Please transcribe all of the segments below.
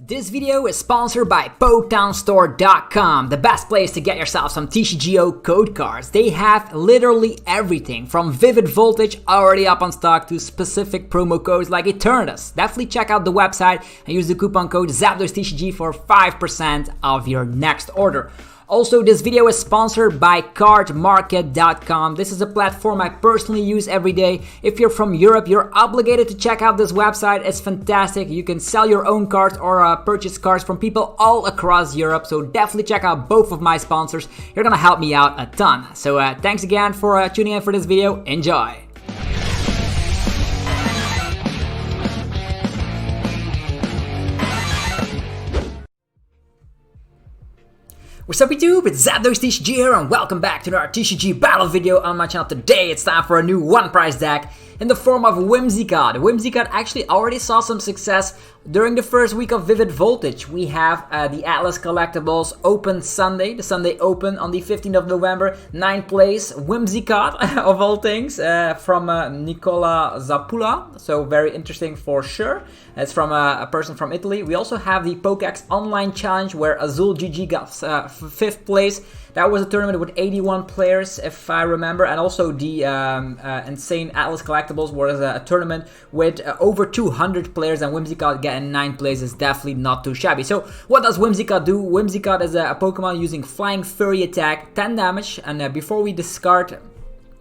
This video is sponsored by PoketownStore.com, the best place to get yourself some TCGO code cards. They have literally everything from Vivid Voltage already up on stock to specific promo codes like Eternatus. Definitely check out the website and use the coupon code ZapdosTCG for 5% of your next order. Also, this video is sponsored by cardmarket.com. This is a platform I personally use every day. If you're from Europe, you're obligated to check out this website. It's fantastic. You can sell your own cards or purchase cards from people all across Europe. So definitely check out both of my sponsors. You're gonna help me out a ton. So thanks again for tuning in for this video. Enjoy. What's up YouTube, it's ZapdosTCG here and welcome back to another TCG battle video on my channel. Today it's time for a new one prize deck in the form of Whimsicott. Whimsicott actually already saw some success during the first week of Vivid Voltage. We have the Atlas Collectibles Open Sunday, the Sunday Open on the 15th of November, 9th place, Whimsicott of all things, from Nicola Zapula, so very interesting for sure. It's from a person from Italy. We also have the Pokémon Online Challenge where Azul GG got 5th place. That was a tournament with 81 players, if I remember, and also the Insane Atlas Collectibles was a tournament with over 200 players, and Whimsicott getting 9th place is definitely not too shabby. So what does Whimsicott do? Whimsicott is a Pokemon using Flying Fury attack, 10 damage, and before we discard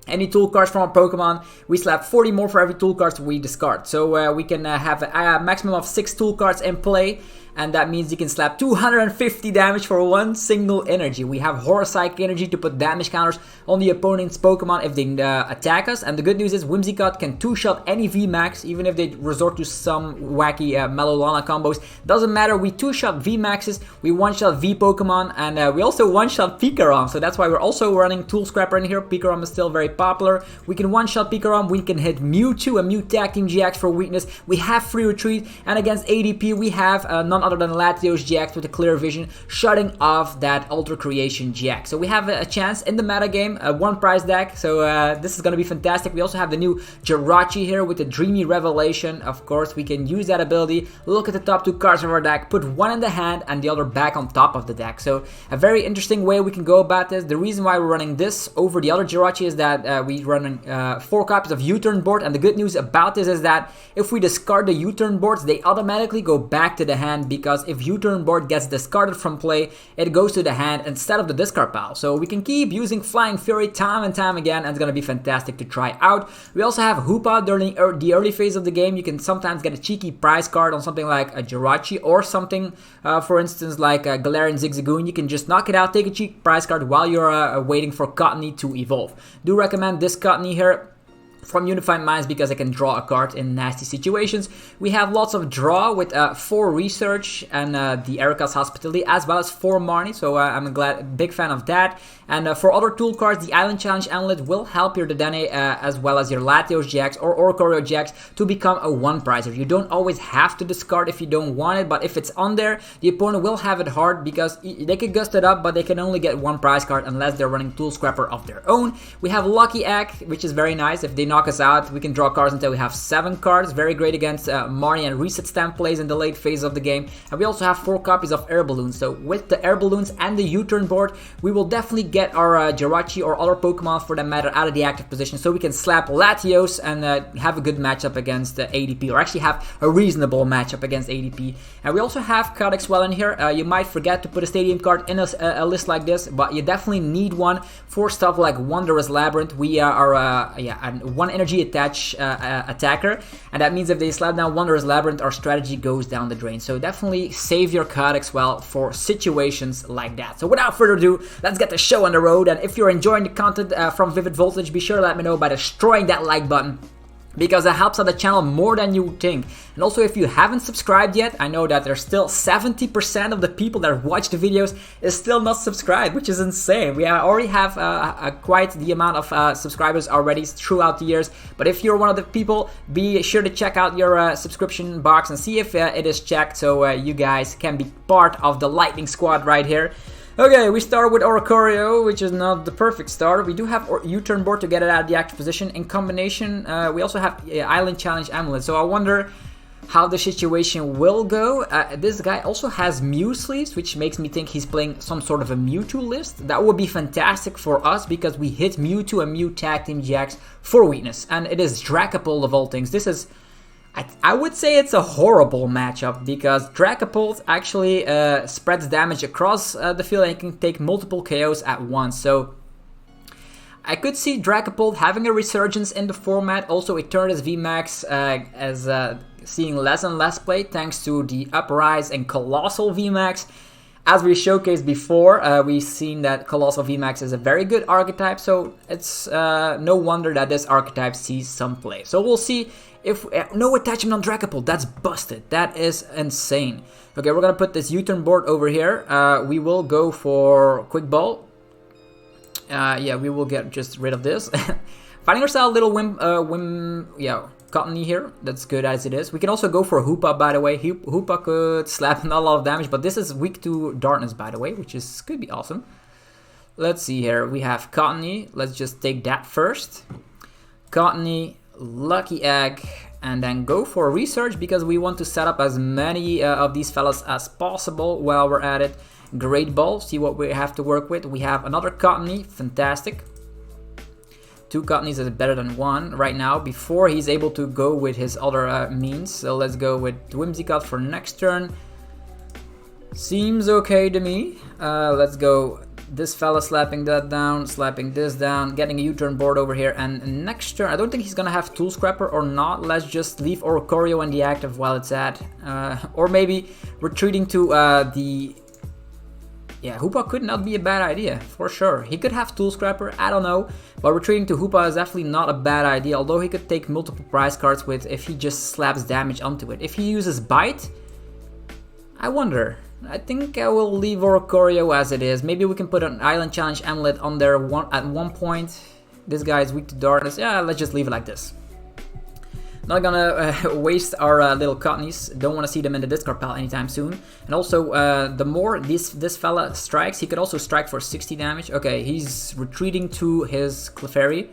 any tool cards from our Pokemon, we slap 40 more for every tool cards we discard. So we can have a maximum of 6 tool cards in play. And that means you can slap 250 damage for one single energy. We have Horror Psychic Energy to put damage counters on the opponent's Pokemon if they attack us. And the good news is Whimsicott can two-shot any VMAX, even if they resort to some wacky Melolana combos. Doesn't matter, we two-shot VMAXs, we one-shot V-Pokemon, and we also one-shot Pikarom. So that's why we're also running Tool Scrapper in here. Pikarom is still very popular. We can one-shot Pikarom, we can hit Mewtwo and Mewtwo GX for weakness. We have Free Retreat, and against ADP we have none other than Latios GX with a clear vision, shutting off that Ultra Creation GX. So we have a chance in the metagame, a one prize deck, so this is going to be fantastic. We also have the new Jirachi here with the Dreamy Revelation. Of course, we can use that ability, look at the top 2 cards of our deck, put one in the hand and the other back on top of the deck. So a very interesting way we can go about this. The reason why we're running this over the other Jirachi is that we're running 4 copies of U-turn board, and the good news about this is that if we discard the U-turn boards, they automatically go back to the hand, because if U-turn board gets discarded from play, it goes to the hand instead of the discard pile. So we can keep using Flying Fury time and time again, and it's going to be fantastic to try out. We also have Hoopa during the early phase of the game. You can sometimes get a cheeky prize card on something like a Jirachi or something, for instance, like a Galarian Zigzagoon. You can just knock it out, take a cheeky prize card while you're waiting for Cottonee to evolve. Do recommend this Cottonee here from Unified Minds because I can draw a card in nasty situations. We have lots of draw with 4 Research and the Erika's Hospitality, as well as 4 Marnie, so I'm a big fan of that. And for other tool cards, the Island Challenge Amulet will help your Dedenne as well as your Latios GX or Oricorio GX to become a one prizer. You don't always have to discard if you don't want it, but if it's on there, the opponent will have it hard because they can gust it up, but they can only get one prize card unless they're running Tool Scrapper of their own. We have Lucky Egg, which is very nice. If they knock us out, we can draw cards until we have 7 cards. Very great against Marnie and Reset Stamp plays in the late phase of the game. And we also have 4 copies of Air Balloons. So with the Air Balloons and the U-turn board, we will definitely get our Jirachi or other Pokemon for that matter out of the active position, so we can slap Latios and have a good matchup against ADP, or actually have a reasonable matchup against ADP. And we also have Codex in here. You might forget to put a Stadium card in a list like this, but you definitely need one for stuff like Wondrous Labyrinth. We are one energy attacker, and that means if they slap down Wondrous Labyrinth, our strategy goes down the drain. So definitely save your Codex for situations like that. So without further ado, let's get the show on the road. And if you're enjoying the content from Vivid Voltage, be sure to let me know by destroying that like button, because it helps out the channel more than you think. And also, if you haven't subscribed yet, I know that there's still 70% of the people that watch the videos is still not subscribed, which is insane. We already have quite the amount of subscribers already throughout the years. But if you're one of the people, be sure to check out your subscription box and see if it is checked, so you guys can be part of the Lightning Squad right here. Okay, we start with Oricorio, which is not the perfect start. We do have U-turn board to get it out of the active position. In combination, we also have Island Challenge Amulet. So I wonder how the situation will go. This guy also has Mew sleeves, which makes me think he's playing some sort of a Mewtwo list. That would be fantastic for us because we hit Mewtwo and Mew Tag Team GX for weakness. And it is Dragapult of all things. This is, I would say it's a horrible matchup because Dragapult actually spreads damage across the field and can take multiple KOs at once. So I could see Dragapult having a resurgence in the format. Also, it turned his VMAX as seeing less and less play thanks to the Uprise and Colossal VMAX. As we showcased before, we've seen that Colossal VMAX is a very good archetype, so it's no wonder that this archetype sees some play. So we'll see if... no attachment on Dragapult, that's busted. That is insane. Okay, we're gonna put this U-turn board over here. We will go for Quick Ball. Yeah, we will get just rid of this. Finding ourselves a little Cottonee here. That's good as it is. We can also go for Hoopa, by the way. Hoopa could slap not a lot of damage, but this is weak to darkness, by the way, which is could be awesome. Let's see here. We have Cottonee. Let's just take that first. Cottonee, Lucky Egg, and then go for research because we want to set up as many of these fellas as possible while we're at it. Great Ball, see what we have to work with. We have another Cottonee, fantastic. 2 Cottonees is better than 1 right now before he's able to go with his other means. So let's go with Whimsicott for next turn. Seems okay to me. Let's go this fella slapping that down, slapping this down, getting a U-turn board over here. And next turn, I don't think he's gonna have Tool Scrapper or not. Let's just leave Oricorio in the active while it's at. Or maybe retreating to the... Yeah, Hoopa could not be a bad idea, for sure. He could have Tool Scrapper, I don't know. But retreating to Hoopa is definitely not a bad idea, although he could take multiple prize cards with if he just slaps damage onto it. If he uses Bite, I wonder. I think I will leave Oricorio as it is. Maybe we can put an Island Challenge Amulet on there at one point. This guy is weak to darkness. Yeah, let's just leave it like this. Not gonna waste our little Cottonees. Don't want to see them in the discard pile anytime soon. And also, the more this fella strikes, he could also strike for 60 damage. Okay, he's retreating to his Clefairy.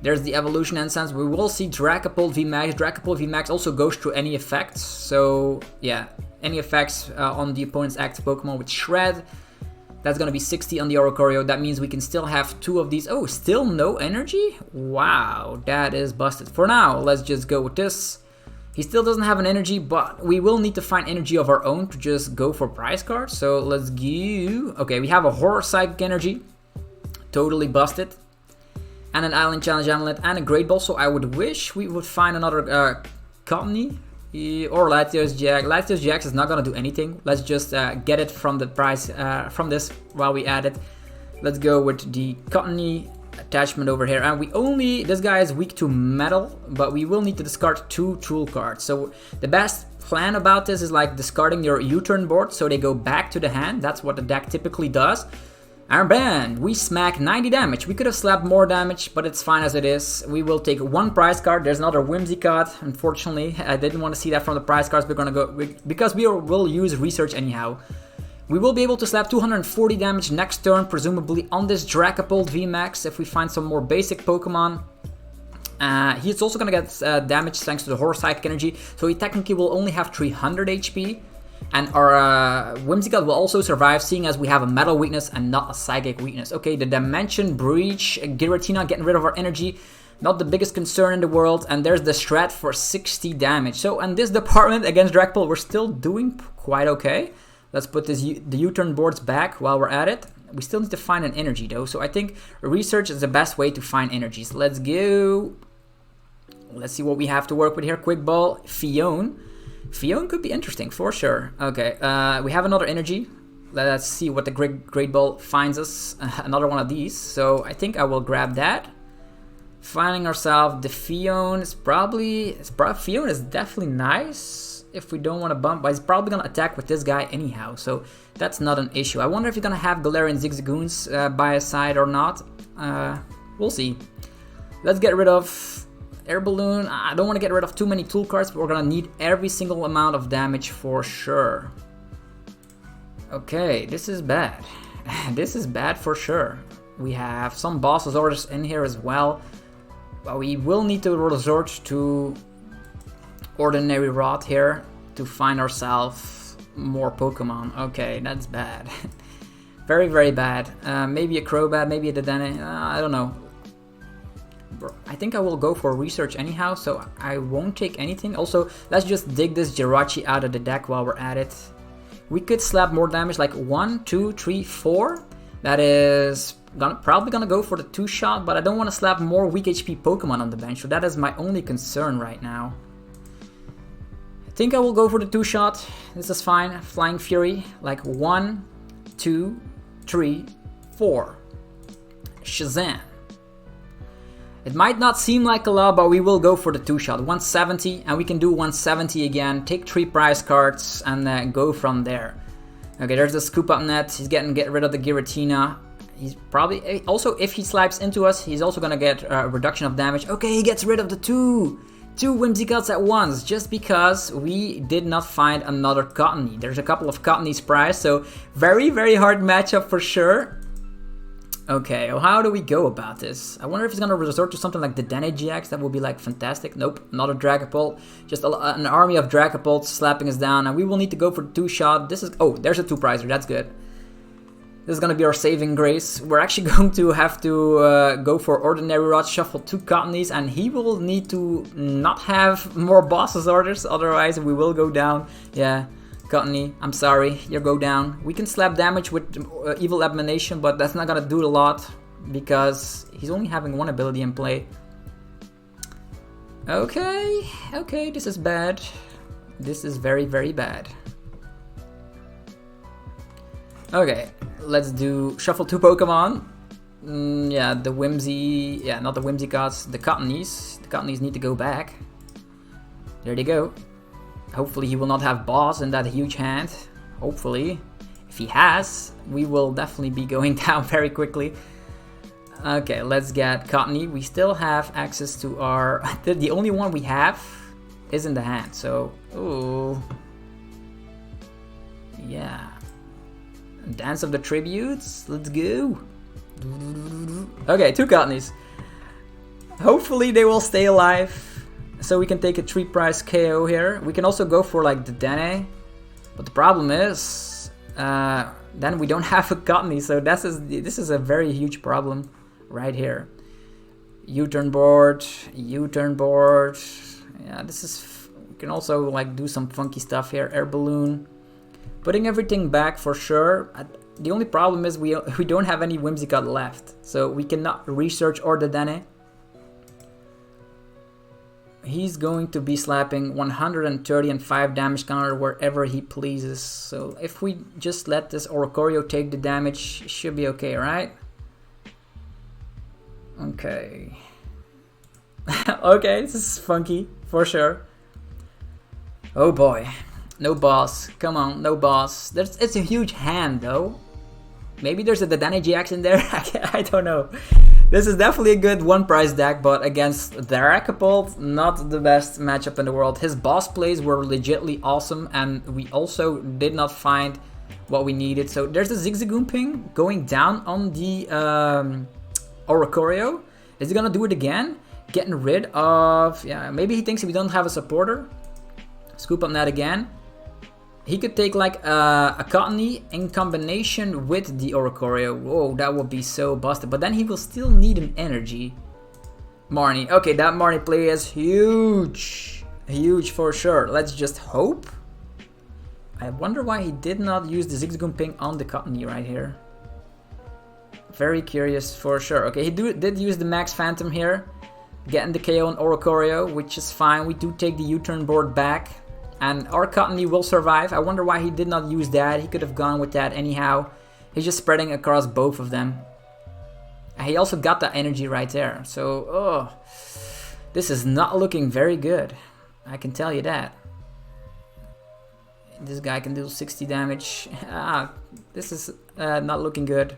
There's the Evolution Incense. We will see Dragapult VMAX. Dragapult VMAX also goes through any effects. So, yeah, any effects on the opponent's active Pokemon with Shred. That's gonna be 60 on the Oricorio. That means we can still have 2 of these. Oh, still no energy? Wow, that is busted. For now, let's just go with this. He still doesn't have an energy, but we will need to find energy of our own to just go for prize cards. So let's go. Okay, we have a Horror Psychic Energy. Totally busted. And an Island Challenge Amulet and a Great Ball. So I would wish we would find another Cottonee. Or Latios GX. Latios GX is not gonna do anything. Let's just get it from the price from this while we add it. Let's go with the Cottonee attachment over here. And we only, this guy is weak to metal, but we will need to discard 2 Tool cards. So the best plan about this is like discarding your U-turn board so they go back to the hand. That's what the deck typically does. And bam, we smack 90 damage. We could have slapped more damage, but it's fine as it is. We will take 1 prize card. There's another Whimsicott. Unfortunately, I didn't want to see that from the prize cards. We're gonna go because we will use research anyhow. We will be able to slap 240 damage next turn, presumably on this Dragapult VMAX if we find some more basic Pokemon. He's also gonna get damage thanks to the Horror Psychic Energy, so he technically will only have 300 HP. And our Whimsicott will also survive, seeing as we have a metal weakness and not a psychic weakness. Okay, the Dimension Breach, Giratina getting rid of our energy, not the biggest concern in the world. And there's the Shred for 60 damage. So in this department against Dragapult, we're still doing quite okay. Let's put the U-turn boards back while we're at it. We still need to find an energy though, so I think research is the best way to find energies. Let's go. Let's see what we have to work with here. Quick Ball, Fion. Fion could be interesting for sure. Okay, we have another energy. Let's see what the Great Ball finds us. Another one of these. So I think I will grab that. Finding ourselves the Fion is Fion is definitely nice if we don't want to bump, but he's probably gonna attack with this guy anyhow. So that's not an issue. I wonder if he's gonna have Galarian Zigzagoons by his side or not. We'll see. Let's get rid of Air Balloon. I don't want to get rid of too many tool cards, but we're gonna need every single amount of damage for sure. Okay, this is bad. This is bad for sure. We have some Boss's Orders in here as well. But we will need to resort to Ordinary Rod here to find ourselves more Pokemon. Okay, that's bad. Very, very bad. Maybe a Crobat, maybe a Dedenne, I don't know. I think I will go for research anyhow, so I won't take anything. Also, let's just dig this Jirachi out of the deck while we're at it. We could slap more damage, like 1, 2, 3, 4. That is probably gonna go for the 2-shot, but I don't want to slap more weak HP Pokemon on the bench, so that is my only concern right now. I think I will go for the 2-shot. This is fine. Flying Fury, like 1, 2, 3, 4. Shazam. It might not seem like a lot, but we will go for the 2-shot. 170, and we can do 170 again. Take 3 prize cards and go from there. Okay, there's the Scoop Up Net. He's get rid of the Giratina. He's probably also, if he slaps into us, he's also gonna get a reduction of damage. Okay, he gets rid of the two Whimsicotts at once, just because we did not find another Cottonee. There's a couple of Cottonees prized, so very, very hard matchup for sure. Okay, well, how do we go about this? I wonder if he's gonna resort to something like the Dedenne-GX. That would be like fantastic. Nope, not a Dragapult. Just an army of Dragapults slapping us down, and we will need to go for the 2-shot. This is, oh, there's a 2-prizer. That's good. This is gonna be our saving grace. We're actually going to have to go for Ordinary Rod, shuffle 2 Cottonees, and he will need to not have more boss's orders, otherwise we will go down. Yeah. Cottonee, I'm sorry, you go down. We can slap damage with Evil Abomination, but that's not gonna do a lot because he's only having 1 ability in play. Okay, okay, this is bad. This is very, very bad. Okay, let's do shuffle 2 Pokemon. Yeah, the Whimsy, yeah, not the Whimsicotts, the Cottonees. The Cottonees need to go back. There they go. Hopefully he will not have boss in that huge hand. Hopefully. If he has, we will definitely be going down very quickly. Okay, let's get Cottonee. We still have access to our... the only one we have is in the hand, so... Ooh. Yeah. Dance of the Tributes. Let's go. Okay, 2 Cottonees. Hopefully they will stay alive. So we can take a 3-prize KO here. We can also go for like the Dedenne, but the problem is then we don't have a Cottonee, so this is a very huge problem right here. U-turn board, U-turn board. Yeah, this is. We can also like do some funky stuff here. Air balloon, putting everything back for sure. The only problem is we don't have any Whimsicott left, so we cannot research or the Dedenne. He's going to be slapping 130 and 5 damage counter wherever he pleases. So if we just let this Oricorio take the damage, it should be okay, right? Okay. Okay, this is funky, for sure. Oh boy. No boss. Come on, no boss. It's a huge hand, though. Maybe there's a Dedenne-GX in there? I don't know. This is definitely a good 1-prize deck, but against Dragapult, not the best matchup in the world. His boss plays were legitly awesome, and we also did not find what we needed. So there's the Zigzagoon going down on the Oricorio. Is he gonna do it again? Getting rid of... Yeah, maybe he thinks we don't have a supporter. Scoop up that again. He could take like a Cottonee in combination with the Oricorio. Whoa, that would be so busted. But then he will still need an energy. Marnie. Okay, that Marnie play is huge. Huge for sure. Let's just hope. I wonder why he did not use the Zigzagoon Ping on the Cottonee right here. Very curious for sure. Okay, he did use the Max Phantom here. Getting the KO on Oricorio, which is fine. We do take the U-turn board back. And our Cottonee will survive. I wonder why he did not use that. He could have gone with that anyhow. He's just spreading across both of them. He also got that energy right there. So, oh, this is not looking very good. I can tell you that. This guy can do 60 damage. This is not looking good.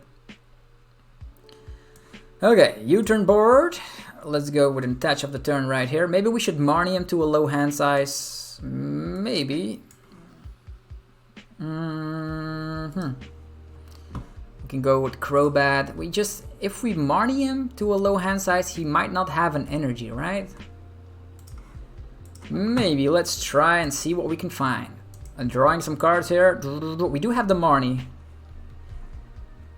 Okay, U-turn board. Let's go with a touch of the turn right here. Maybe we should Marnie him to a low hand size. Maybe. We can go with Crobat. If we Marnie him to a low hand size, he might not have an energy, right? Maybe, let's try and see what we can find. I'm drawing some cards here. We do have the Marnie.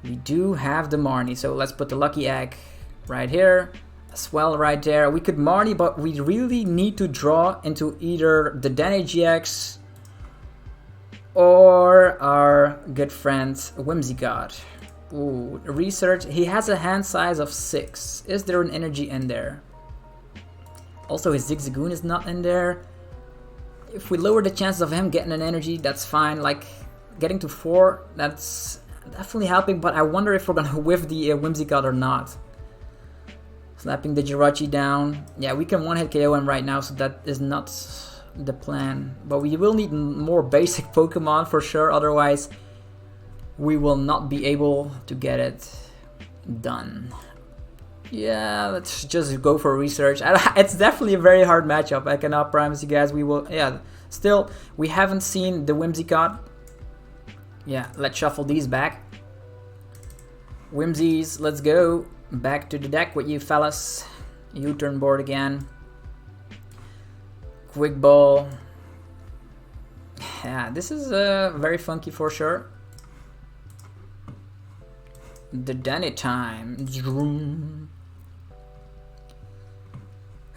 We do have the Marnie, so let's put the Lucky Egg right here. As well right there. We could Marnie, but we really need to draw into either the Dedenne-GX or our good friend Whimsicott. Ooh, research. He has a hand size of 6. Is there an energy in there? Also, his Zigzagoon is not in there. If we lower the chances of him getting an energy, that's fine. Like, getting to 4, that's definitely helping, but I wonder if we're gonna whiff the Whimsicott or not. Slapping the Jirachi down. Yeah, we can one-hit KO him right now, so that is not the plan. But we will need more basic Pokemon for sure, otherwise we will not be able to get it done. Yeah, let's just go for research. It's definitely a very hard matchup, I cannot promise you guys we will. Yeah, still, we haven't seen the Whimsicott. Yeah, let's shuffle these back. Whimsies, let's go. Back to the deck with you fellas. U-turn board again. Quick ball. Yeah, this is very funky for sure. The Danny time.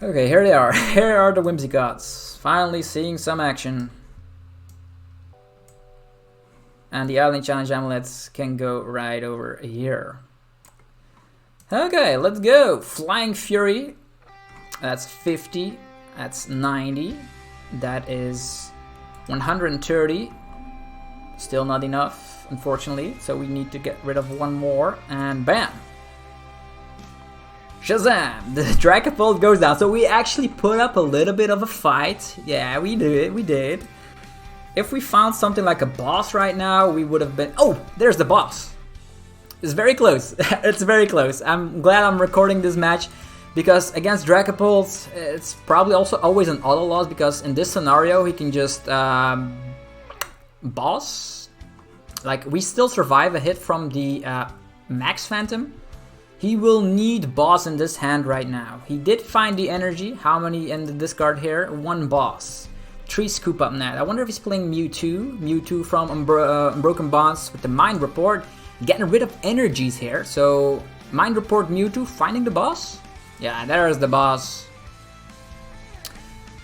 Okay, here they are. Here are the Whimsicotts. Finally seeing some action. And the Island Challenge amulets can go right over here. Okay, let's go. Flying Fury. That's 50. That's 90. That is 130. Still not enough, unfortunately. So we need to get rid of one more. And bam. Shazam! The Dragapult goes down. So we actually put up a little bit of a fight. Yeah, we did. We did. If we found something like a boss right now, we would have been... Oh, there's the boss. It's very close. It's very close. I'm glad I'm recording this match because against Dragapult, it's probably also always an auto loss because in this scenario, he can just boss. Like, we still survive a hit from the Max Phantom. He will need boss in this hand right now. He did find the energy. How many in the discard here? 1 boss. 3 scoop up net. I wonder if he's playing Mewtwo. Mewtwo from Unbroken Bonds with the Mind Report. Getting rid of energies here. So, Mind Report Mewtwo finding the boss. Yeah, there's the boss.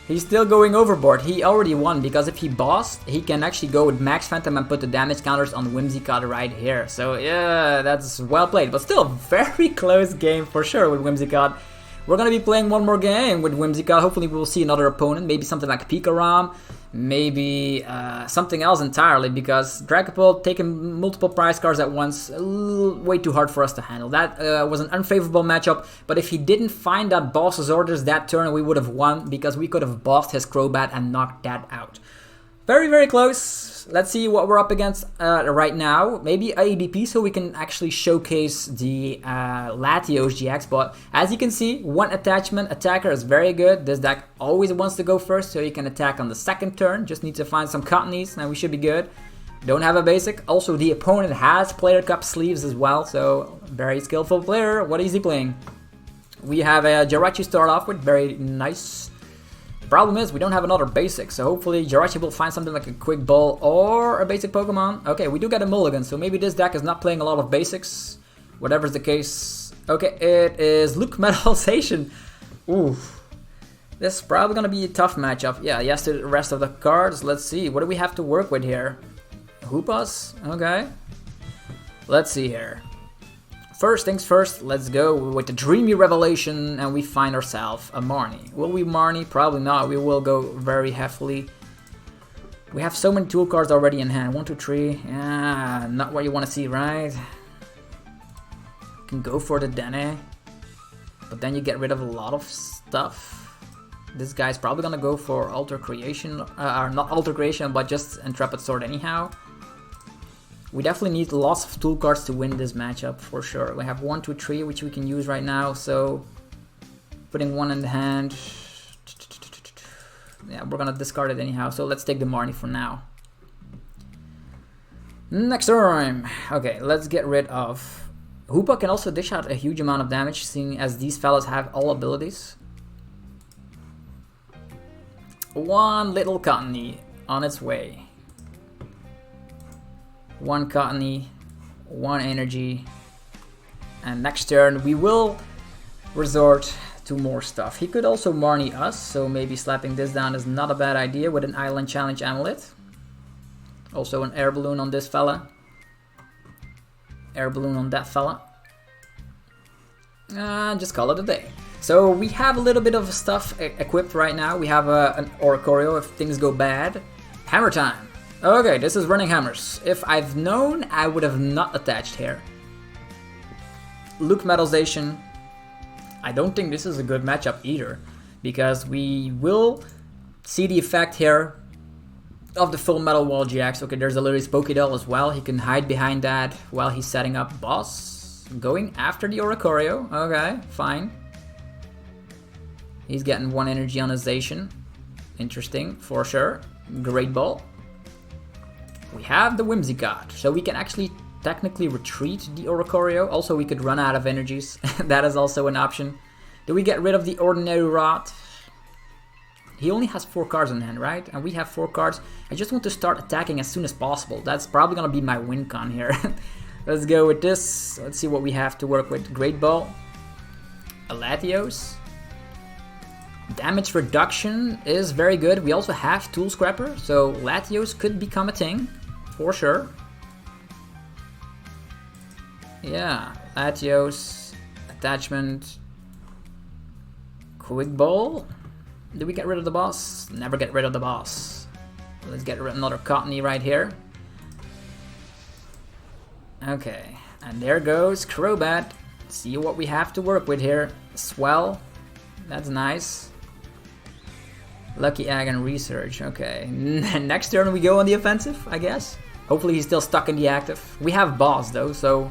He's still going overboard. He already won because if he bossed, he can actually go with Max Phantom and put the damage counters on Whimsicott right here. So, yeah, that's well played. But still, very close game for sure with Whimsicott. We're going to be playing one more game with Whimsicott. Hopefully we will see another opponent. Maybe something like Pikarom. Maybe something else entirely. Because Dragapult taking multiple prize cards at once. Way too hard for us to handle. That was an unfavorable matchup. But if he didn't find that boss's orders that turn, we would have won. Because we could have bossed his Crobat and knocked that out. Very, very close. Let's see what we're up against right now. Maybe ADP so we can actually showcase the Latios GX. But as you can see, one attachment attacker is very good. This deck always wants to go first so you can attack on the second turn. Just need to find some Cottonees and we should be good. Don't have a basic. Also, the opponent has Player Cup sleeves as well. So, very skillful player. What is he playing? We have a Jirachi start off with. Very nice. Problem is, we don't have another basic, so hopefully Jirachi will find something like a Quick Ball or a basic Pokemon. Okay, we do get a mulligan, so maybe this deck is not playing a lot of basics. Whatever's the case. Okay, it is Luke Metalization. Ooh. This is probably going to be a tough matchup. Yeah, yes to the rest of the cards. Let's see, what do we have to work with here? Hoopas? Okay. Let's see here. First things first, let's go with the Dreamy Revelation and we find ourselves a Marnie. Will we Marnie? Probably not. We will go very heavily. We have so many tool cards already in hand. 1, 2, 3. Yeah, not what you want to see, right? You can go for the Dedenne, but then you get rid of a lot of stuff. This guy's probably gonna go for Alter Creation, or not Alter Creation, but just Intrepid Sword anyhow. We definitely need lots of tool cards to win this matchup for sure. We have 1, 2, 3 which we can use right now, so putting 1 in the hand. Yeah, we're gonna discard it anyhow, so let's take the Marnie for now. Next turn. Okay, let's get rid of... Hoopa can also dish out a huge amount of damage, seeing as these fellas have all abilities. One little Cottonee on its way. One Cottonee, one energy. And next turn we will resort to more stuff. He could also Marnie us, so maybe slapping this down is not a bad idea with an Island Challenge Amulet. Also an air balloon on this fella. Air balloon on that fella. And just call it a day. So we have a little bit of stuff equipped right now. We have an Oricorio if things go bad. Hammer time. Okay, this is running hammers. If I've known, I would have not attached here. Luke Metalization. I don't think this is a good matchup either, because we will see the effect here of the Full Metal Wall GX. Okay, there's a Latios Pokédoll as well. He can hide behind that while he's setting up boss. Going after the Oricorio. Okay, fine. He's getting one energy on his Zacian. Interesting, for sure. Great ball. We have the Whimsicott, so we can actually technically retreat the Oricorio. Also, we could run out of energies. That is also an option. Do we get rid of the Ordinary Rod? He only has 4 cards in hand, right? And we have 4 cards. I just want to start attacking as soon as possible. That's probably gonna be my win con here. Let's go with this. Let's see what we have to work with. Great Ball. A Latios. Damage reduction is very good. We also have Tool Scrapper, so Latios could become a thing, for sure. Yeah, Latios, attachment, Quick Ball. Did we get rid of the boss? Never get rid of the boss. Let's get rid of another Cottonee right here. Okay, and there goes Crobat. See what we have to work with here. Swell, that's nice. Lucky Egg and Research, okay. Next turn we go on the offensive, I guess. Hopefully he's still stuck in the active. We have boss though, so...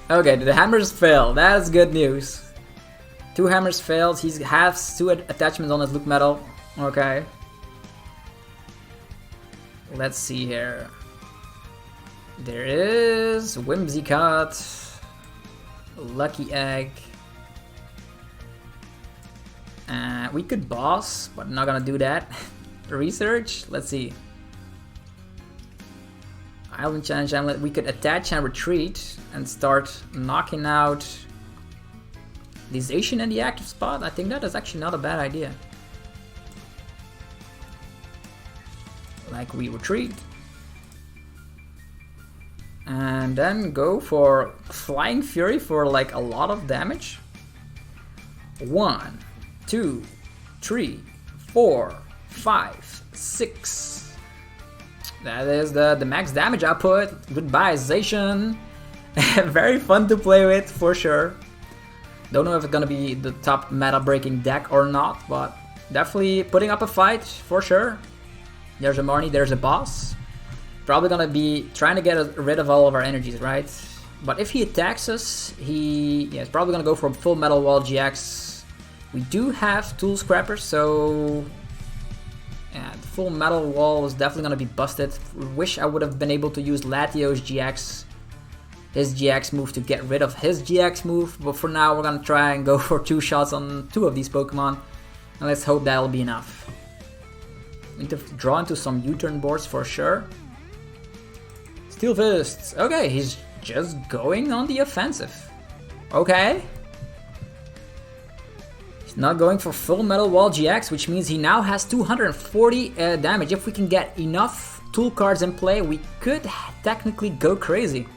Okay, the hammers fail, that is good news. 2 hammers failed, he has 2 attachments on his Luke Metal. Okay. Let's see here. There is Whimsicott, Lucky Egg. We could boss, but I'm not gonna do that. Research, let's see. Island Challenge Amulet, we could attach and retreat and start knocking out the Zacian in the active spot. I think that is actually not a bad idea. Like, we retreat. And then go for Flying Fury for like a lot of damage. 1, 2, 3, 4, 5, 6. That is the max damage output. Goodbye, Zacian. Very fun to play with, for sure. Don't know if it's gonna be the top meta breaking deck or not, but definitely putting up a fight, for sure. There's a Marnie, there's a boss. Probably gonna be trying to get rid of all of our energies, right? But if he attacks us, he's probably gonna go for Full Metal Wall GX. We do have Tool Scrapper, so yeah, the Full Metal Wall is definitely gonna be busted. Wish I would have been able to use Latios GX, his GX move, to get rid of his GX move, but for now we're gonna try and go for 2 shots on 2 of these Pokemon, and let's hope that'll be enough. Need to draw into some U-turn boards for sure. Steel Fists. Okay, he's just going on the offensive. Okay. He's not going for Full Metal Wall GX, which means he now has 240 damage. If we can get enough tool cards in play, we could technically go crazy.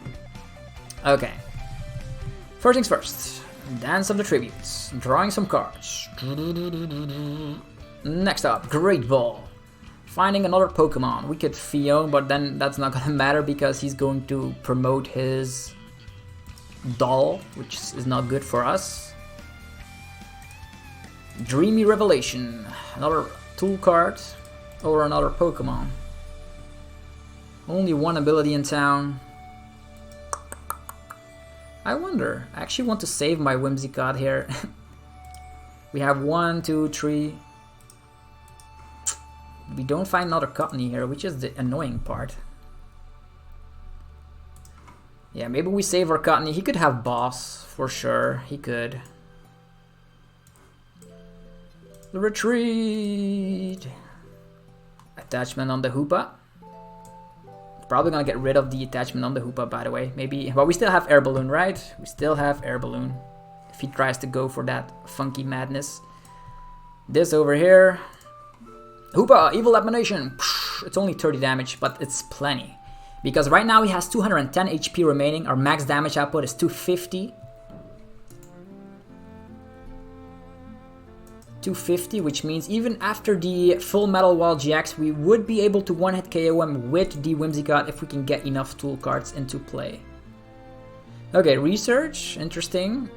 Okay. First things first. Dance of the Tributes. Drawing some cards. Next up, Great Ball. Finding another Pokemon. We could Fion, but then that's not gonna matter because he's going to promote his doll, which is not good for us. Dreamy Revelation. Another tool card or another Pokemon. Only one ability in town. I wonder. I actually want to save my Whimsicott here. We have 1, 2, 3. We don't find another Cottonee here, which is the annoying part. Yeah, maybe we save our Cottonee. He could have boss, for sure. He could. Retreat. Attachment on the Hoopa. Probably gonna get rid of the attachment on the Hoopa, by the way. Maybe, but we still have Air Balloon, right? We still have Air Balloon. If he tries to go for that funky madness. This over here. Hoopa, Evil Abomination. It's only 30 damage, but it's plenty. Because right now he has 210 HP remaining. Our max damage output is 250. 250, which means even after the Full Metal Wall GX, we would be able to one-hit KO him with the Whimsicott if we can get enough tool cards into play. Okay, Research, interesting.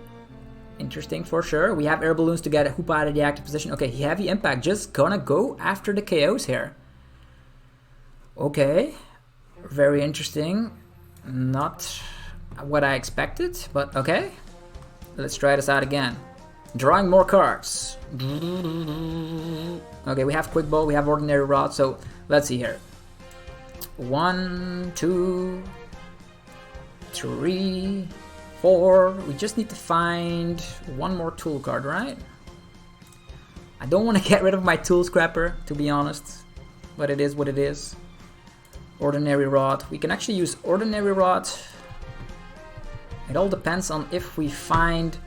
Interesting for sure. We have Air Balloons to get Hoopa out of the active position. Okay, Heavy Impact, just gonna go after the KOs here. Okay, very interesting. Not what I expected, but okay. Let's try this out again. Drawing more cards. Okay, we have Quick Ball, we have Ordinary Rod, so let's see here. 1, 2, 3, 4. We just need to find one more tool card, right? I don't want to get rid of my Tool Scrapper, to be honest. But it is what it is. Ordinary Rod. We can actually use Ordinary Rod. It all depends on if we find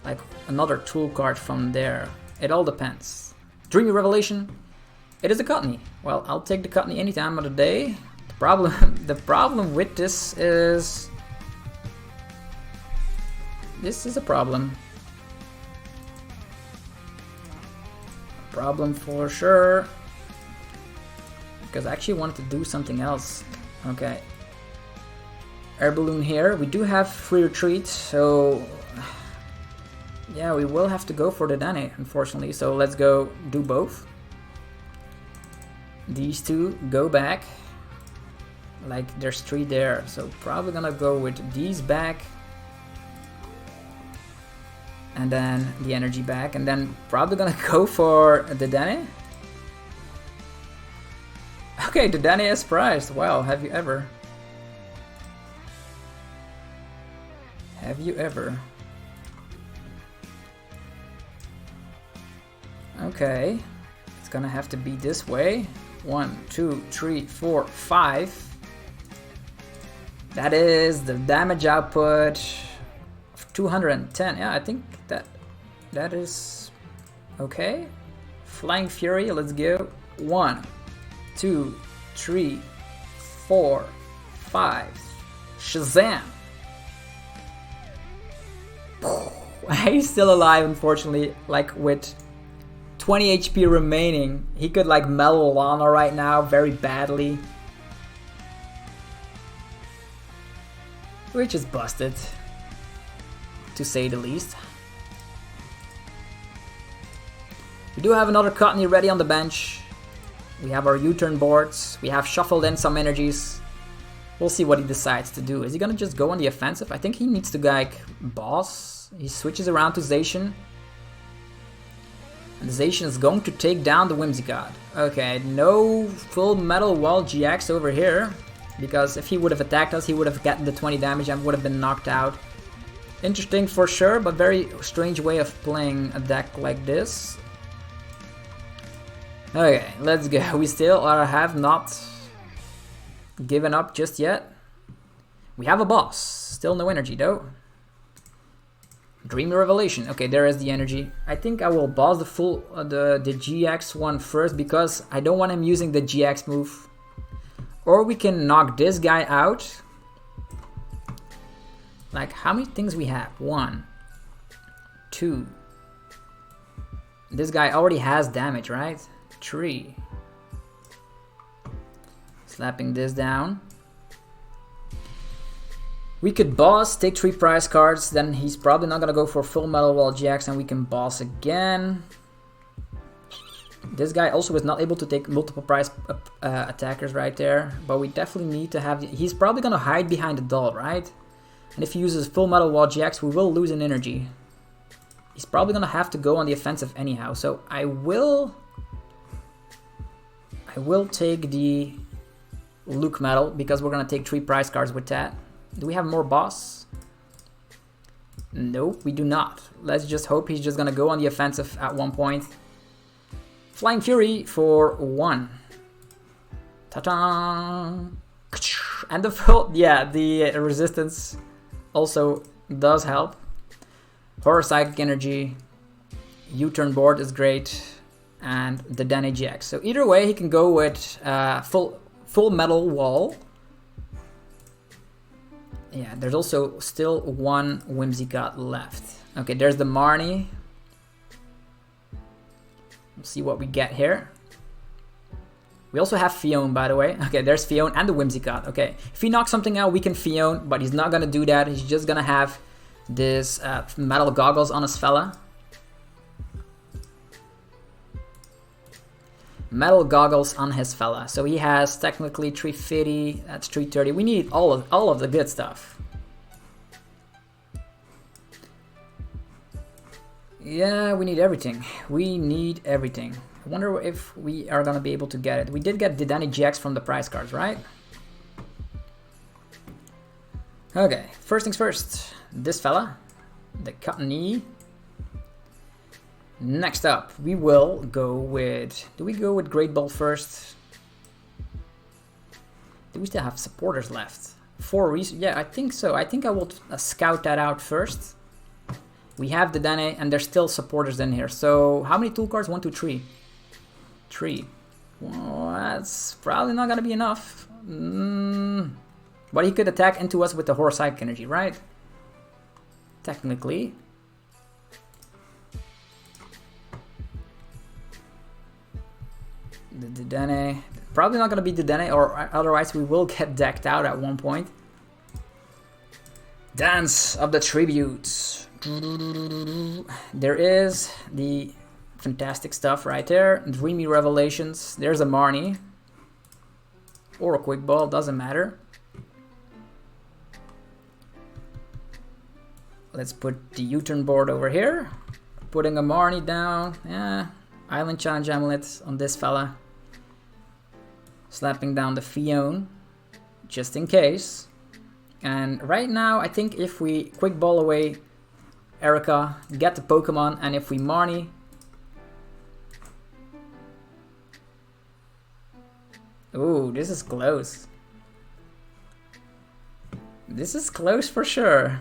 like another tool card from there. It all depends. Dreamy Revelation. It is a Cottonee. Well, I'll take the Cottonee any time of the day. The problem with this is a problem. Problem for sure. Because I actually wanted to do something else. Okay. Air Balloon here. We do have Free Retreat, so yeah, we will have to go for the Dedenne, unfortunately. So let's go do both. These two go back. Like there's 3 there, so probably gonna go with these back. And then the energy back, and then probably gonna go for the Dedenne. Okay, the Dedenne is prized. Wow, have you ever? Have you ever? Okay, it's gonna have to be this way. 1, 2, 3, 4, 5. That is the damage output of 210. Yeah, I think that is okay. Flying Fury, let's go. 1, 2, 3, 4, 5. Shazam! He's still alive, unfortunately, like with 20 HP remaining. He could like mellow Lana right now very badly. Which is busted, to say the least. We do have another Cottonee ready on the bench. We have our U-turn boards. We have shuffled in some energies. We'll see what he decides to do. Is he gonna just go on the offensive? I think he needs to like boss. He switches around to Zacian. And Zacian is going to take down the Whimsicott. Okay, no Full Metal Wall GX over here. Because if he would have attacked us, he would have gotten the 20 damage and would have been knocked out. Interesting for sure, but very strange way of playing a deck like this. Okay, let's go. We still have not given up just yet. We have a boss. Still no energy though. Dreamy Revelation. Okay, there is the energy. I think I will boss the the GX one first because I don't want him using the GX move. Or we can knock this guy out. Like, how many things we have? 1, 2. This guy already has damage, right? 3. Slapping this down. We could boss, take 3 prize cards, then he's probably not gonna go for Full Metal Wall GX and we can boss again. This guy also is not able to take multiple prize attackers right there, but we definitely need to have... He's probably gonna hide behind the doll, right? And if he uses Full Metal Wall GX, we will lose an energy. He's probably gonna have to go on the offensive anyhow, so I will take the Luke Metal because we're gonna take 3 prize cards with that. Do we have more boss? Nope, we do not. Let's just hope he's just gonna go on the offensive at one point. Flying Fury for 1. Ta-da! And the full, yeah, the resistance also does help. Horror Psychic Energy, U-turn board is great, and the Dedenne-GX. So either way, he can go with full metal wall. Yeah, there's also still one Whimsicott left. Okay, there's the Marnie. Let's see what we get here. We also have Fion, by the way. Okay, there's Fion and the Whimsicott. Okay, if he knocks something out, we can Fion, but he's not gonna do that. He's just gonna have this metal goggles on his fella. Metal goggles on his fella. So he has technically 350, that's 330. We need all of the good stuff. Yeah, we need everything. We need everything. I wonder if we are gonna be able to get it. We did get Dedenne-GX from the prize cards, right? Okay, first things first. This fella, the Cottonee. Next up, we will go with... Do we go with Great Ball first? Do we still have supporters left? 4 reasons? Yeah, I think so. I think I will scout that out first. We have the Dedenne, and there's still supporters in here. So, how many tool cards? 1, 2, 3. 3. Well, that's probably not gonna be enough. But he could attack into us with the Horror Psychic Energy, right? Technically. The Dedenne. Probably not gonna be Dedenne, or otherwise we will get decked out at one point. Dance of the Tributes. There is the fantastic stuff right there. Dreamy Revelations. There's a Marnie. Or a Quick Ball, doesn't matter. Let's put the U-turn board over here. Putting a Marnie down. Yeah. Island Challenge Amulet on this fella. Slapping down the Fion. Just in case. And right now, I think if we Quick Ball away Erica, get the Pokemon, and if we Marnie... Ooh, this is close. This is close for sure.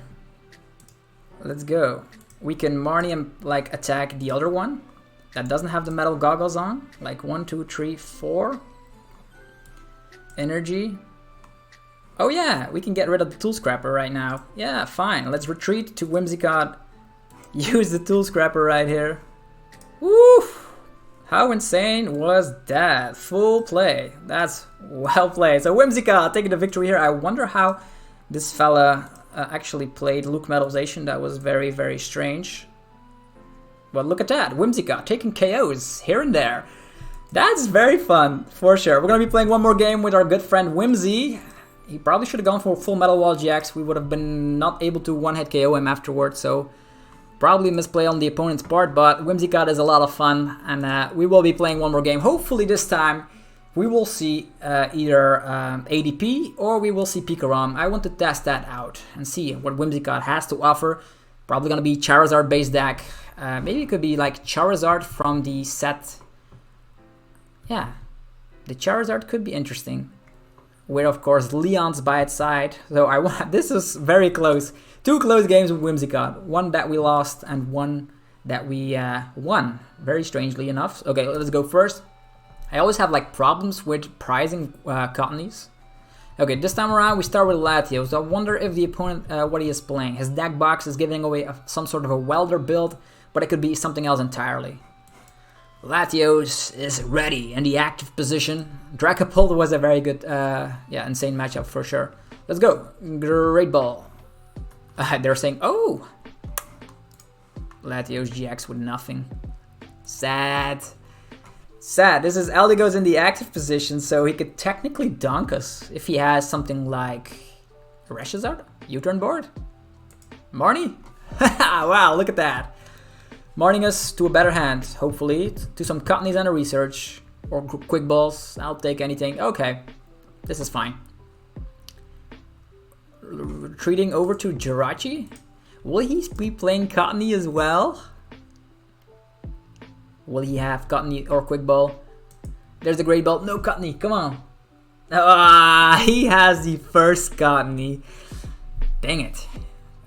Let's go. We can Marnie and like attack the other one that doesn't have the metal goggles on. Like 1, 2, 3, 4. Energy. Oh yeah, we can get rid of the Tool Scrapper right now. Yeah, fine. Let's retreat to Whimsicott. Use the Tool Scrapper right here. Woo! How insane was that? Full play. That's well played. So Whimsicott taking the victory here. I wonder how this fella actually played Luke Metalization. That was very, very strange. But look at that. Whimsicott taking KOs here and there. That's very fun, for sure. We're going to be playing one more game with our good friend Whimsy. He probably should have gone for full Metal Wall GX. We would have been not able to one-hit KO him afterwards, so probably misplay on the opponent's part, but Whimsicott is a lot of fun, and we will be playing one more game. Hopefully this time we will see either ADP or we will see Pikarom. I want to test that out and see what Whimsicott has to offer. Probably going to be Charizard base deck. Maybe it could be like Charizard from the set. Yeah, the Charizard could be interesting. With of course Leon's by its side. So this is very close. 2 close games with Whimsicott. One that we lost and one that we won. Very strangely enough. Okay, let's go first. I always have like problems with prizing Cottonees. Okay, this time around we start with Latios. So I wonder if the opponent, what he is playing. His deck box is giving away some sort of a welder build, but it could be something else entirely. Latios is ready in the active position. Dragapult was a very good, insane matchup for sure. Let's go. Great Ball. They're saying, oh! Latios GX with nothing. Sad. Sad. This is Eldego's in the active position, so he could technically dunk us if he has something like Reshazard? U-turn board? Marnie? Wow, look at that. Marning us to a better hand, hopefully, to some Cottonees and a research, or Quick Balls. I'll take anything. Okay, this is fine. Retreating over to Jirachi. Will he be playing Cottonee as well? Will he have Cottonee or Quick Ball? There's the Great Ball. No Cottonee, come on. Ah, he has the first Cottonee. Dang it.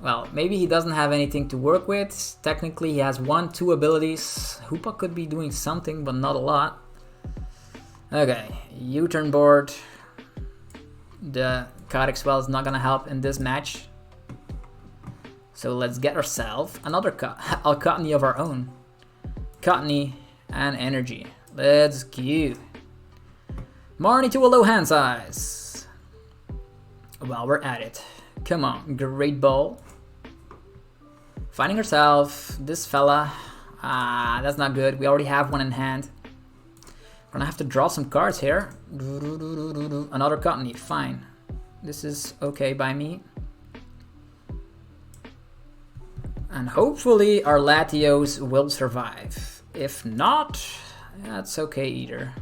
Well, maybe he doesn't have anything to work with. Technically, he has 1-2 abilities. Hoopa could be doing something, but not a lot. Okay, U-turn board. The Codex Well is not gonna help in this match. So let's get ourselves another Cottonee of our own. Cottonee and energy. Let's go. Marnie to a low hand size. While we're at it. Come on, Great Ball. Finding ourselves this fella. Ah, that's not good. We already have one in hand. We're gonna have to draw some cards here. Another Cottonee, fine. This is okay by me. And hopefully our Latios will survive. If not, that's okay either.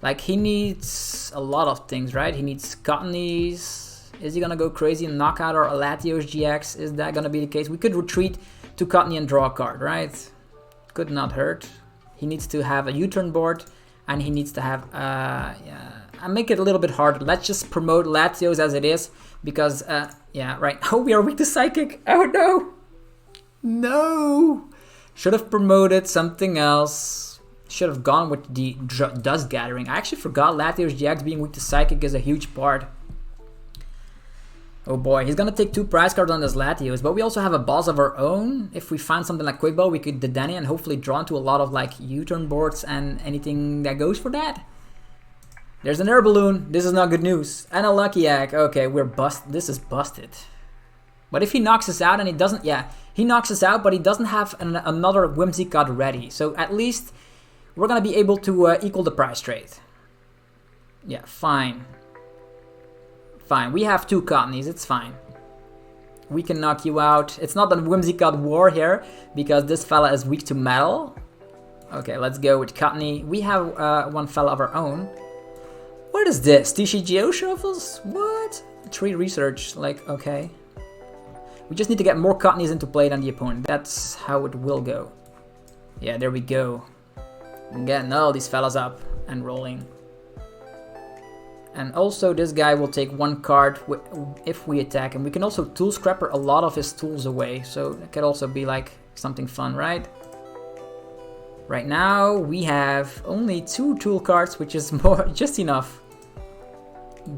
Like, he needs a lot of things, right? He needs Cottonees. Is he gonna go crazy and knock out our Latios GX? Is that gonna be the case? We could retreat to Cottonee and draw a card, right? Could not hurt. He needs to have a U-turn board, and he needs to have, I make it a little bit harder. Let's just promote Latios as it is, because, yeah, right. Oh, we are weak to Psychic. Oh, no. No. Should have promoted something else. Should have gone with the Dust Gathering. I actually forgot Latios GX being weak to Psychic is a huge part. Oh boy, he's gonna take 2 prize cards on this Latios, but we also have a boss of our own. If we find something like Quick Ball, we could Dedenne and hopefully draw into a lot of like U-turn boards and anything that goes for that. There's an air balloon. This is not good news. And a Lucky Egg. Okay, we're this is busted. But if he knocks us out and he doesn't, yeah, he knocks us out, but he doesn't have another Whimsicott ready. So at least we're gonna be able to equal the prize trade. Yeah, fine. Fine, we have 2 Cottonees, it's fine. We can knock you out. It's not a Whimsicott war here, because this fella is weak to metal. Okay, let's go with Cottonee. We have one fella of our own. What is this? TCG shuffles? What? 3 research, like, okay. We just need to get more Cottonees into play than the opponent. That's how it will go. Yeah, there we go. I'm getting all these fellas up and rolling. And also this guy will take 1 card if we attack him. We can also tool scrapper a lot of his tools away. So it could also be like something fun, right? Right now we have only 2 tool cards, which is just enough.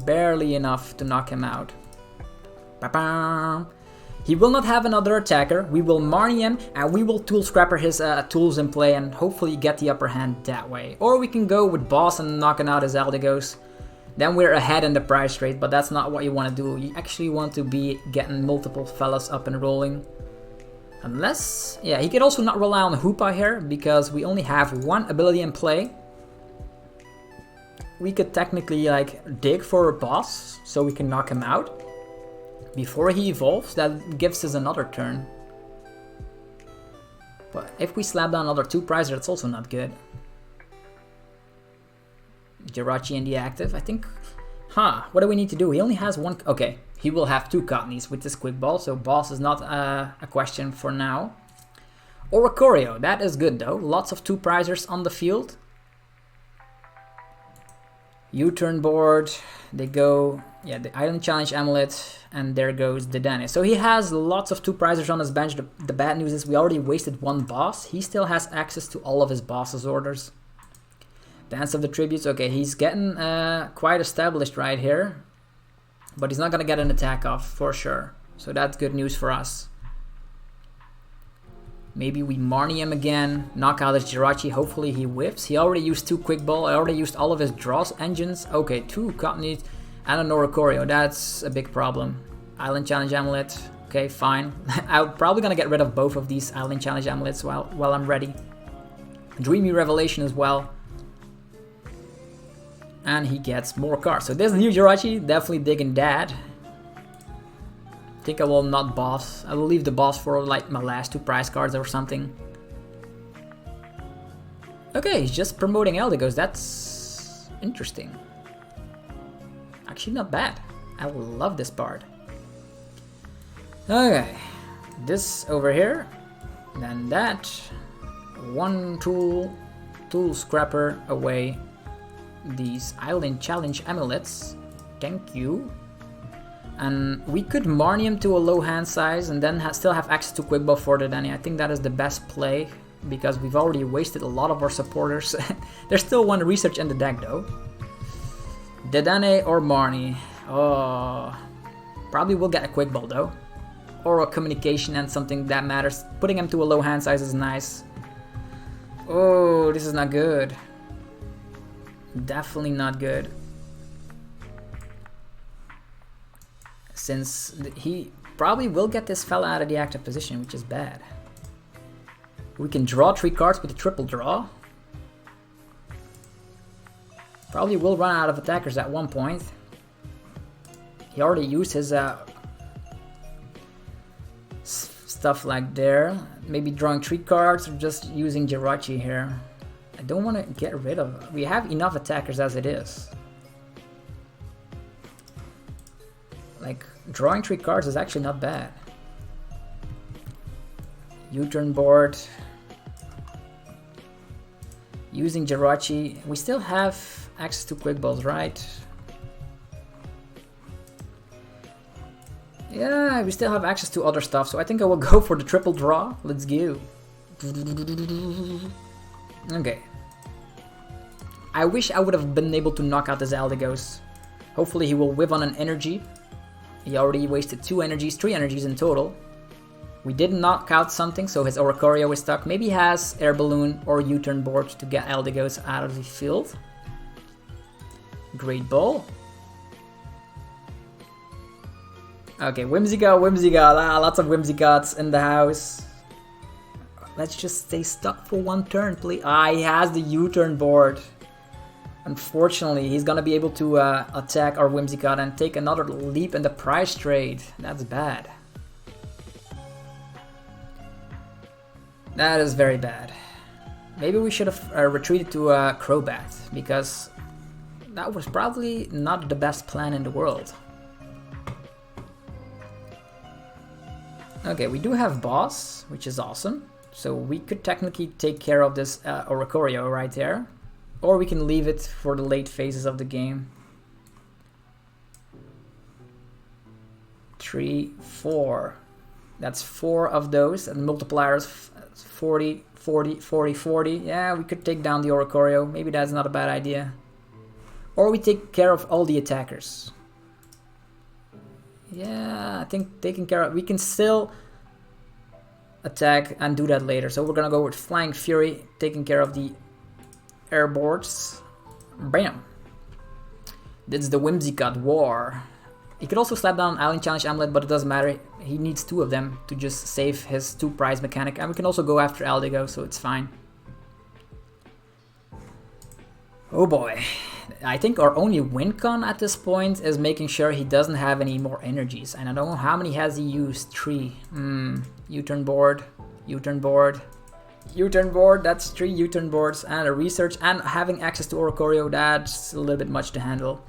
Barely enough to knock him out. Ba-bam. He will not have another attacker. We will Marnie him and we will tool scrapper his tools in play and hopefully get the upper hand that way. Or we can go with boss and knocking out his Eldigos. Then we're ahead in the prize trade, but that's not what you want to do. You actually want to be getting multiple fellas up and rolling. Unless, yeah, he could also not rely on Hoopa here, because we only have 1 ability in play. We could technically like dig for a boss, so we can knock him out. Before he evolves, that gives us another turn. But if we slap down another 2 prizes, that's also not good. Jirachi in the active, I think. What do we need to do? He only has 1. Okay, he will have 2 Cottonees with this Quick Ball, so boss is not a question for now. Oricorio, that is good though. Lots of 2 prizers on the field. U-turn board, they go, yeah, the Island Challenge Amulet, and there goes Dedenne. So he has lots of 2 prizers on his bench. The bad news is we already wasted 1 boss. He still has access to all of his boss's orders. Dance of the Tributes, okay, he's getting quite established right here. But he's not gonna get an attack off, for sure. So that's good news for us. Maybe we Marnie him again, knock out his Jirachi, hopefully he whiffs. He already used 2 Quick Ball, I already used all of his draws engines. Okay, 2 Cottonees and an Oricorio, that's a big problem. Island Challenge Amulet, okay, fine. I'm probably gonna get rid of both of these Island Challenge Amulets while I'm ready. Dreamy Revelation as well. And he gets more cards. So there's a new Jirachi, definitely digging that. I think I will not boss. I will leave the boss for like my last 2 prize cards or something. Okay, he's just promoting Eldigos. That's interesting. Actually not bad. I love this part. Okay. this over here, then that. One tool scrapper away these Island Challenge amulets. Thank you. And we could Marnium to a low hand size and then still have access to Quick Ball for Dedenne. I think that is the best play because we've already wasted a lot of our supporters. There's still one research in the deck though. Dedenne or Marnie. Oh, probably will get a Quick Ball though. Or a communication and something that matters. Putting him to a low hand size is nice. Oh, this is not good. Definitely not good. Since he probably will get this fella out of the active position, which is bad. We can draw 3 cards with a triple draw. Probably will run out of attackers at one point. He already used his stuff like there. Maybe drawing 3 cards or just using Jirachi here. I don't want to get rid of... We have enough attackers as it is. Like, drawing 3 cards is actually not bad. U-turn board. Using Jirachi. We still have access to Quick Balls, right? Yeah, we still have access to other stuff, so I think I will go for the triple draw. Let's go. Okay. I wish I would have been able to knock out this Aldigos. Hopefully he will whip on an energy. He already wasted 2 energies, 3 energies in total. We did knock out something, so his Oricorio is stuck. Maybe he has Air Balloon or U-turn board to get Aldigos out of the field. Great Ball. Okay, Whimsicott, lots of Whimsicotts in the house. Let's just stay stuck for 1 turn, please. Ah, he has the U-turn board. Unfortunately, he's gonna be able to attack our Whimsicott and take another leap in the price trade. That's bad. That is very bad. Maybe we should have retreated to Crobat, because that was probably not the best plan in the world. Okay, we do have Boss, which is awesome. So we could technically take care of this Oricorio right there. Or we can leave it for the late phases of the game. 3, 4. That's 4 of those, and multipliers 40, 40, 40, 40. Yeah, we could take down the Oricorio. Maybe that's not a bad idea. Or we take care of all the attackers. Yeah, I think taking care of... We can still attack and do that later. So we're gonna go with Flying Fury, taking care of the airboards. Bam! This is the Whimsicott War. He could also slap down Island Challenge Amulet, but it doesn't matter. He needs 2 of them to just save his 2 prize mechanic. And we can also go after Aldigo, so it's fine. Oh boy. I think our only win con at this point is making sure he doesn't have any more energies. And I don't know how many has he used. 3. U-turn board. U-turn board. U-turn board, that's 3 U-turn boards and a research, and having access to Oricorio, that's a little bit much to handle.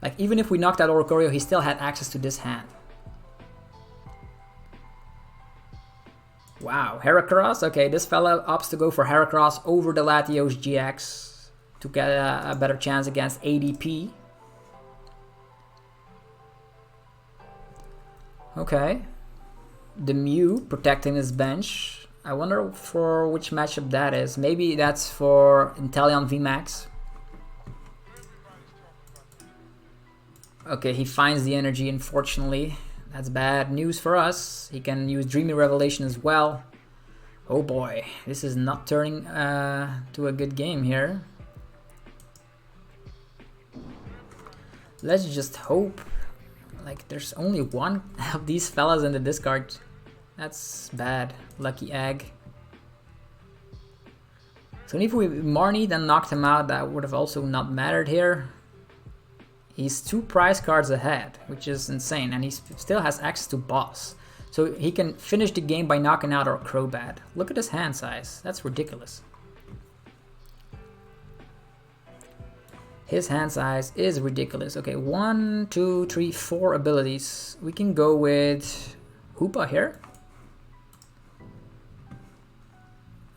Like, even if we knocked out Oricorio, he still had access to this hand. Wow, Heracross. Okay, this fella opts to go for Heracross over the Latios GX to get a better chance against ADP. Okay. The Mew protecting his bench. I wonder for which matchup that is. Maybe that's for Inteleon VMAX. Okay, he finds the energy, unfortunately. That's bad news for us. He can use Dreamy Revelation as well. Oh boy, this is not turning to a good game here. Let's just hope. Like, there's only 1 of these fellas in the discard. That's bad. Lucky egg. So if we Marnie then knocked him out, that would have also not mattered here. He's 2 prize cards ahead, which is insane, and he still has access to Boss. So he can finish the game by knocking out our Crobat. Look at his hand size. That's ridiculous. His hand size is ridiculous. Okay, 1, 2, 3, 4 abilities. We can go with... Hoopa here?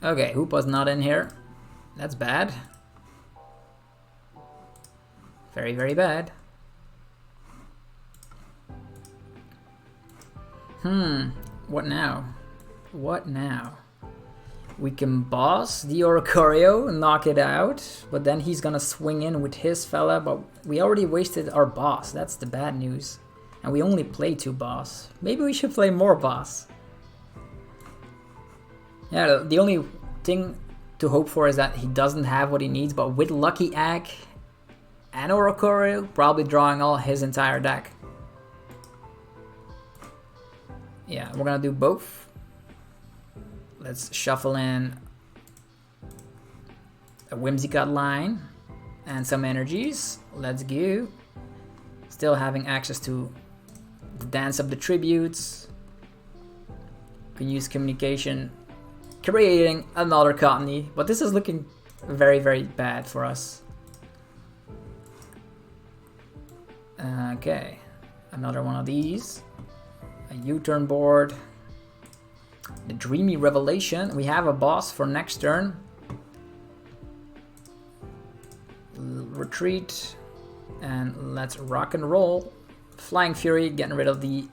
Okay, Hoopa's not in here. That's bad. Very, very bad. What now? What now? We can boss the Oricorio and knock it out, but then he's gonna swing in with his fella, but we already wasted our boss. That's the bad news. And we only play 2 boss. Maybe we should play more boss. Yeah, the only thing to hope for is that he doesn't have what he needs, but with Lucky Egg and Oricorio, probably drawing all his entire deck. Yeah, we're gonna do both. Let's shuffle in a Whimsicott line and some energies. Let's go. Still having access to the Dance of the Tributes. Can use communication, creating another Cottonee, but this is looking very, very bad for us. Okay, another one of these. A U-turn board. The Dreamy Revelation. We have a boss for next turn. Retreat. And let's rock and roll. Flying Fury, getting rid of the...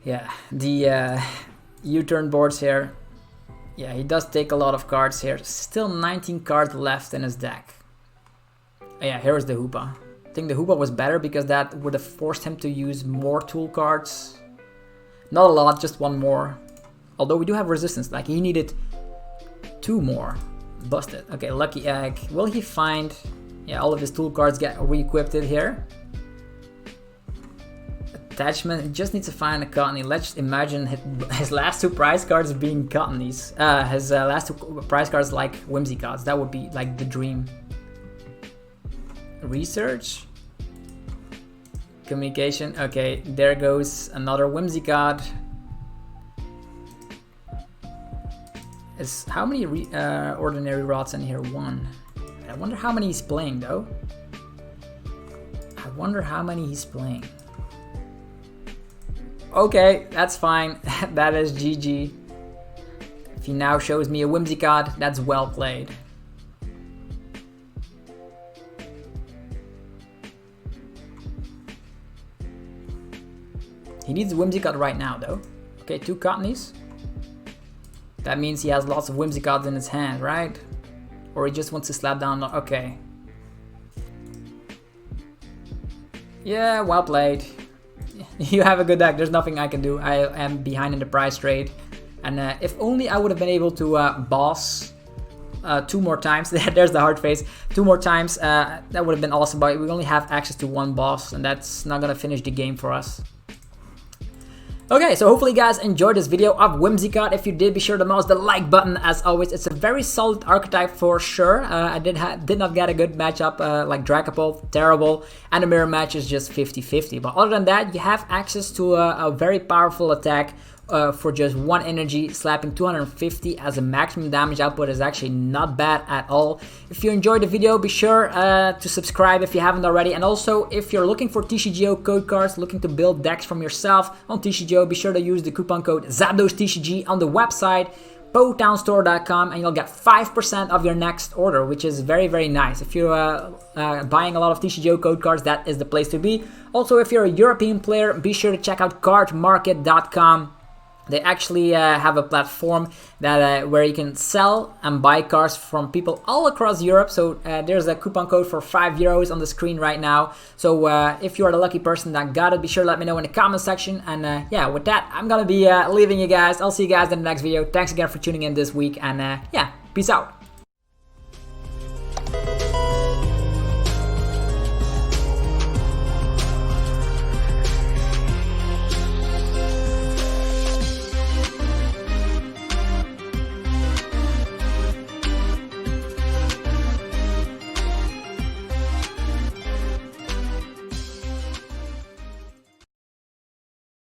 Yeah, the U-turn boards here. Yeah, he does take a lot of cards here. Still 19 cards left in his deck. Yeah, here is the Hoopa. I think the Hoopa was better because that would have forced him to use more tool cards. Not a lot, just 1 more. Although we do have resistance, like he needed 2 more. Busted. Okay, Lucky Egg. Will he find... Yeah, all of his tool cards get re-equipped here. Attachment, he just needs to find a Cottonee. Let's imagine his last 2 prize cards being Cottonees. His last 2 prize cards like Whimsicotts. That would be like the dream. Research. Communication. Okay, there goes another Whimsicott. How many ordinary rods in here? 1. I wonder how many he's playing though. I wonder how many he's playing. Okay, that's fine. That is GG. If he now shows me a Whimsicott, that's well played. He needs Whimsicott right now though. Okay, 2 Cottonees. That means he has lots of Whimsicotts in his hand, right? Or he just wants to slap down. Okay. Yeah, well played. You have a good deck. There's nothing I can do. I am behind in the prize trade. And if only I would have been able to boss 2 more times. There's the hard face. 2 more times. That would have been awesome. But we only have access to 1 boss. And that's not going to finish the game for us. Okay, so hopefully you guys enjoyed this video of Whimsicott. If you did, be sure to mouse the like button. As always, it's a very solid archetype for sure. I did not get a good matchup like Dragapult, terrible, and the mirror match is just 50-50. But other than that, you have access to a very powerful attack for just 1 energy. Slapping 250 as a maximum damage output is actually not bad at all. If you enjoyed the video, be sure to subscribe if you haven't already. And also, if you're looking for TCGO code cards, looking to build decks from yourself on TCGO, be sure to use the coupon code ZapDoseTCG on the website, PotownStore.com, and you'll get 5% of your next order, which is very, very nice. If you're buying a lot of TCGO code cards, that is the place to be. Also, if you're a European player, be sure to check out cardmarket.com. They actually have a platform that where you can sell and buy cards from people all across Europe. So there's a coupon code for €5 on the screen right now. So if you are the lucky person that got it, be sure to let me know in the comment section. And yeah, with that, I'm gonna be leaving you guys. I'll see you guys in the next video. Thanks again for tuning in this week. And yeah, peace out.